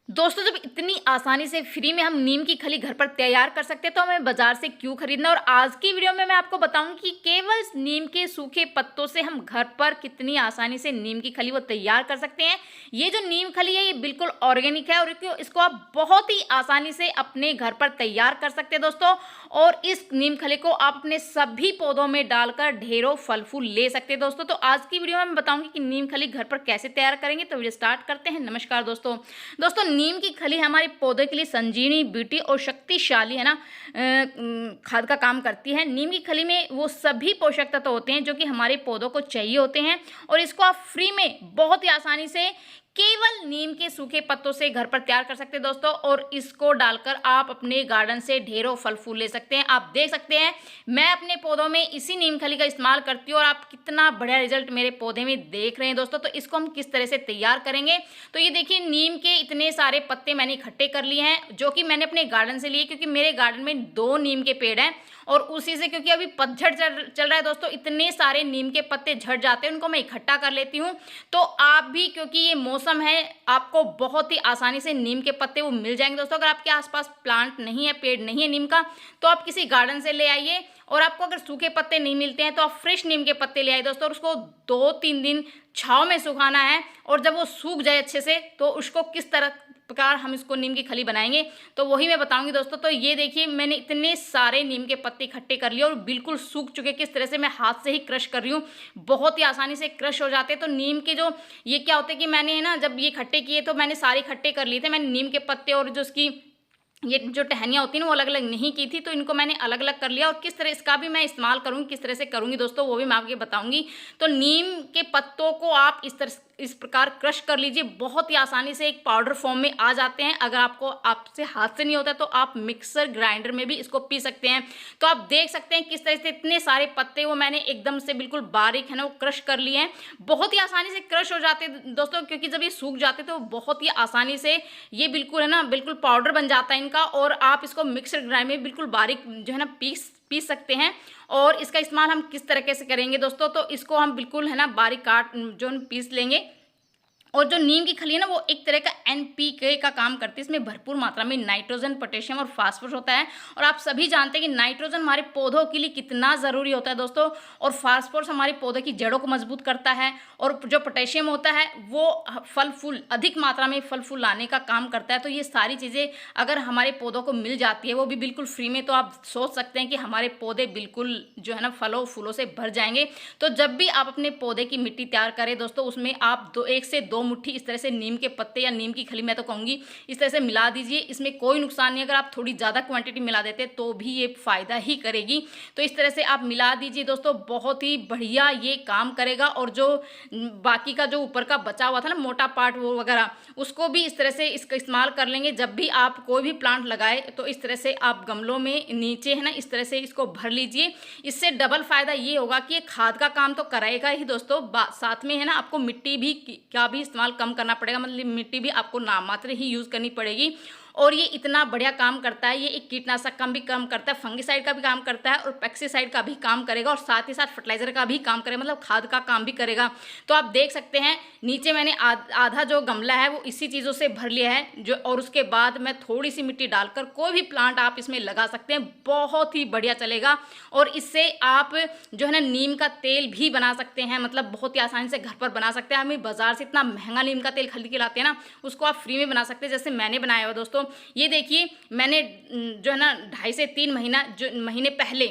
दोस्तों, जब इतनी आसानी से फ्री में हम नीम की खली घर पर तैयार कर सकते हैं तो हमें बाजार से क्यों खरीदना। और आज की वीडियो में मैं आपको बताऊंगी कि केवल नीम के सूखे पत्तों से हम घर पर कितनी आसानी से नीम की खली वो तैयार कर सकते हैं। ये जो नीम खली है ये बिल्कुल ऑर्गेनिक है और इसको आप बहुत ही आसानी से अपने घर पर तैयार कर सकते हैं दोस्तों। और इस नीम खली को आप अपने सभी पौधों में डालकर ढेरों फल फूल ले सकते हैं दोस्तों। तो आज की वीडियो में मैं बताऊंगी कि नीम खली घर पर कैसे तैयार करेंगे। तो वीडियो स्टार्ट करते हैं। नमस्कार दोस्तों, नीम की खली हमारे पौधे के लिए संजीवनी ब्यूटी और शक्तिशाली है ना खाद का काम करती है। नीम की खली में वो सभी पोषक तत्व होते हैं जो कि हमारे पौधों को चाहिए होते हैं और इसको आप फ्री में बहुत ही आसानी से केवल नीम के सूखे पत्तों से घर पर तैयार कर सकते हैं दोस्तों। और इसको डालकर आप अपने गार्डन से ढेरों फल फूल ले सकते हैं। आप देख सकते हैं मैं अपने पौधों में इसी नीम खली का इस्तेमाल करती हूँ और आप कितना बढ़िया रिजल्ट मेरे पौधे में देख रहे हैं दोस्तों। तो इसको हम किस तरह से तैयार करेंगे, तो ये देखिए नीम के इतने सारे पत्ते मैंने इकट्ठे कर लिए हैं जो कि मैंने अपने गार्डन से लिए, क्योंकि मेरे गार्डन में 2 नीम के पेड़ हैं और उसी से क्योंकि अभी पतझड़ चल रहा है दोस्तों, इतने सारे नीम के पत्ते झड़ जाते हैं, उनको मैं इकट्ठा कर लेती हूँ। तो आप भी, क्योंकि ये मौसम है, आपको बहुत ही आसानी से नीम के पत्ते वो मिल जाएंगे दोस्तों। अगर आपके आसपास प्लांट नहीं है, पेड़ नहीं है नीम का, तो आप किसी गार्डन से ले आइए। और आपको अगर सूखे पत्ते नहीं मिलते हैं तो आप फ्रेश नीम के पत्ते ले आइए दोस्तों। और उसको 2-3 दिन छांव में सुखाना है और जब वो सूख जाए अच्छे से तो उसको किस तरह प्रकार हम इसको नीम की खली बनाएंगे तो वही मैं बताऊंगी दोस्तों। तो ये देखिए मैंने इतने सारे नीम के पत्ते इकट्ठे कर लिए और बिल्कुल सूख चुके। किस तरह से मैं हाथ से ही क्रश कर रही हूँ, बहुत ही आसानी से क्रश हो जाते हैं। तो नीम के जो ये क्या होते हैं कि मैंने है ना जब ये इकट्ठे किए तो मैंने सारे इकट्ठे कर लिए थे। मैंने नीम के पत्ते और जो उसकी ये जो टहनियाँ होती हैं वो अलग अलग नहीं की थी, तो इनको मैंने अलग अलग कर लिया। और किस तरह इसका भी मैं इस्तेमाल करूँगी, किस तरह से करूँगी दोस्तों, वो भी मैं आपको बताऊँगी। तो नीम के पत्तों को आप इस प्रकार क्रश कर लीजिए, बहुत ही आसानी से एक पाउडर फॉर्म में आ जाते हैं। अगर आपसे हाथ से नहीं होता तो आप मिक्सर ग्राइंडर में भी इसको पी सकते हैं। तो आप देख सकते हैं किस तरह से इतने सारे पत्ते वो मैंने एकदम से बिल्कुल बारीक है ना वो क्रश कर लिए हैं। बहुत ही आसानी से क्रश हो जाते हैं दोस्तों, क्योंकि जब ये सूख जाते तो बहुत ही आसानी से ये बिल्कुल है ना बिल्कुल पाउडर बन जाता है इनका। और आप इसको मिक्सर ग्राइंडर में बिल्कुल बारीक जो है ना पीस सकते हैं। और इसका इस्तेमाल हम किस तरीके से करेंगे दोस्तों, तो इसको हम बिल्कुल है ना बारीक काट जो पीस लेंगे। और जो नीम की खली है ना वो एक तरह का एनपीके का काम करती है। इसमें भरपूर मात्रा में नाइट्रोजन, पोटेशियम और फास्फोरस होता है। और आप सभी जानते हैं कि नाइट्रोजन हमारे पौधों के लिए कितना ज़रूरी होता है दोस्तों, और फास्फोरस हमारे पौधों की जड़ों को मजबूत करता है। और जो पोटेशियम होता है वो फल फूल अधिक मात्रा में फल फूल लाने का काम करता है। तो ये सारी चीज़ें अगर हमारे पौधों को मिल जाती है वो भी बिल्कुल फ्री में, तो आप सोच सकते हैं कि हमारे पौधे बिल्कुल जो है ना फलों फूलों से भर जाएंगे। तो जब भी आप अपने पौधे की मिट्टी तैयार करें दोस्तों, उसमें आप 1 से 2 मुट्ठी इस तरह से नीम के पत्ते या नीम की खली मैं तो कहूँगी इस तरह से मिला दीजिए। इसमें कोई नुकसान नहीं, अगर आप थोड़ी ज़्यादा क्वांटिटी मिला देते तो भी ये फ़ायदा ही करेगी। तो इस तरह से आप मिला दीजिए दोस्तों, बहुत ही बढ़िया ये काम करेगा। और जो बाकी का जो ऊपर का बचा हुआ था ना मोटा पार्ट वो वगैरह, उसको भी इस तरह से इसका इस्तेमाल कर लेंगे। जब भी आप कोई भी प्लांट लगाए तो इस तरह से आप गमलों में नीचे है ना इस तरह से इसको भर लीजिए। इससे डबल फ़ायदा ये होगा कि ये खाद का काम तो कराएगा ही दोस्तों, साथ में है ना आपको मिट्टी भी का भी इस्तेमाल कम करना पड़ेगा, मतलब मिट्टी भी आपको नामात्र ही यूज़ करनी पड़ेगी। और ये इतना बढ़िया काम करता है, ये एक कीटनाशक का भी काम करता है, फंगिसाइड का भी काम करता है और पेस्टिसाइड का भी काम करेगा और साथ ही साथ फर्टिलाइजर का भी काम करेगा, मतलब खाद का काम भी करेगा। तो आप देख सकते हैं नीचे मैंने आधा जो गमला है वो इसी चीज़ों से भर लिया है जो, और उसके बाद मैं थोड़ी सी मिट्टी डालकर कोई भी प्लांट आप इसमें लगा सकते हैं, बहुत ही बढ़िया चलेगा। और इससे आप जो है ना नीम का तेल भी बना सकते हैं, मतलब बहुत ही आसानी से घर पर बना सकते हैं। हमें बाजार से इतना महंगा नीम का तेल खरीद के लाते हैं ना, उसको आप फ्री में बना सकते हैं जैसे मैंने बनाया हुआ दोस्तों। ये देखिए मैंने जो है ना 2.5 से 3 महीने पहले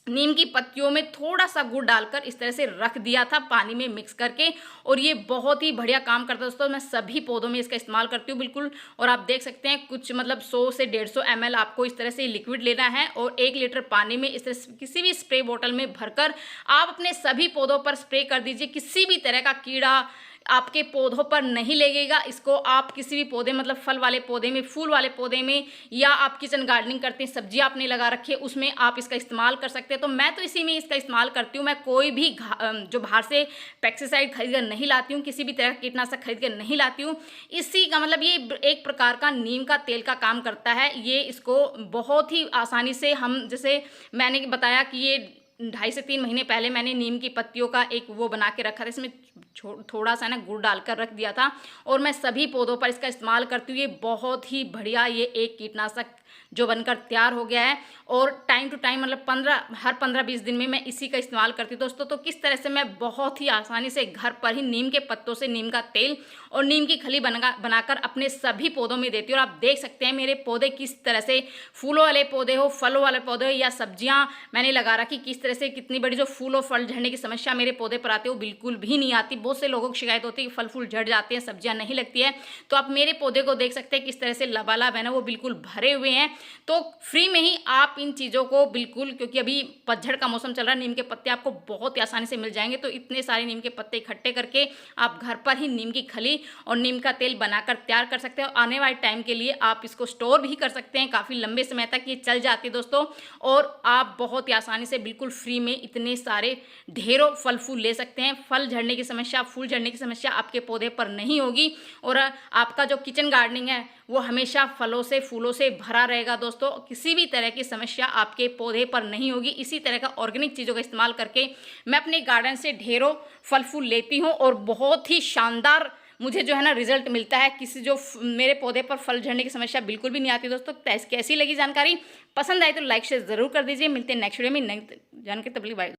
नीम की पत्तियों में थोड़ा सा गुड़ डालकर इस तरह से रख दिया था पानी में मिक्स करके, और ये बहुत ही बढ़िया काम करता है दोस्तों। मैं सभी पौधों में इसका इस्तेमाल करती हूँ बिल्कुल। और आप देख सकते हैं कुछ मतलब 100 से 150 ml आपको इस तरह से लिक्विड लेना है और 1 लीटर पानी में इस तरह से किसी भी स्प्रे बोतल में भरकर आप अपने सभी पौधों पर स्प्रे कर दीजिए। किसी भी तरह का कीड़ा आपके पौधों पर नहीं लगेगा। इसको आप किसी भी पौधे, मतलब फल वाले पौधे में, फूल वाले पौधे में, या आप किचन गार्डनिंग करते हैं, सब्जी आपने लगा रखी है, उसमें आप इसका इस्तेमाल कर सकते हैं। तो मैं तो इसी में इसका इस्तेमाल करती हूँ। मैं कोई भी जो बाहर से पेस्टिसाइड खरीद कर नहीं लाती हूँ, किसी भी तरह का कीटनाशक खरीद कर नहीं लाती हूँ। इसी का मतलब ये एक प्रकार का नीम का तेल का काम करता है। ये इसको बहुत ही आसानी से हम, जैसे मैंने बताया कि ये 2.5 से 3 महीने पहले मैंने नीम की पत्तियों का एक वो बना के रखा था, इसमें थोड़ा सा ना गुड़ डालकर रख दिया था और मैं सभी पौधों पर इसका इस्तेमाल करती हूँ। ये बहुत ही बढ़िया ये एक कीटनाशक जो बनकर तैयार हो गया है और टाइम टू टाइम मतलब हर 15-20 दिन में मैं इसी का इस्तेमाल करती हूँ दोस्तों। तो किस तरह से मैं बहुत ही आसानी से घर पर ही नीम के पत्तों से नीम का तेल और नीम की खली बनाकर अपने सभी पौधों में देती हूँ। और आप देख सकते हैं मेरे पौधे किस तरह से, फूलों वाले पौधे हो, फलों वाले पौधे हो या सब्जियां मैंने लगा रखी, किस तरह से कितनी बड़ी जो फूल और फल झड़ने की समस्या मेरे पौधे पर आती है वो बिल्कुल भी नहीं आती। बहुत से लोगों की शिकायत होती है कि फल फूल झड़ जाते हैं, सब्जियां नहीं लगती है। तो आप मेरे पौधे को देख सकते हैं किस तरह से लबालब है ना, वो बिल्कुल भरे हुए हैं। तो फ्री में ही आप इन चीज़ों को बिल्कुल, क्योंकि अभी पतझड़ का मौसम चल रहा है, नीम के पत्ते आपको बहुत ही आसानी से मिल जाएंगे। तो इतने सारे नीम के पत्ते इकट्ठे करके आप घर पर ही नीम की खली और नीम का तेल बनाकर तैयार कर सकते हैं। आने वाले टाइम के लिए आप इसको स्टोर भी कर सकते हैं, काफ़ी लंबे समय तक ये चल जाती है दोस्तों। और आप बहुत ही आसानी से बिल्कुल फ्री में इतने सारे ढेरों फल फूल ले सकते हैं। फल झड़ने की समस्या, फूल झड़ने की समस्या आपके पौधे पर नहीं होगी और आपका जो किचन गार्डनिंग है वो हमेशा फलों से फूलों से भरा रहेगा दोस्तों। किसी भी तरह की समस्या आपके पौधे पर नहीं होगी। इसी तरह का ऑर्गेनिक चीज़ों का इस्तेमाल करके मैं अपने गार्डन से ढेरों फल फूल लेती हूँ और बहुत ही शानदार मुझे जो है ना रिजल्ट मिलता है। किसी जो मेरे पौधे पर फल झड़ने की समस्या बिल्कुल भी नहीं आती दोस्तों। कैसी लगी जानकारी? पसंद आई तो लाइक शेयर ज़रूर कर दीजिए। मिलते हैं नेक्स्ट वीडियो में नई जानकारी। तब तक बाय।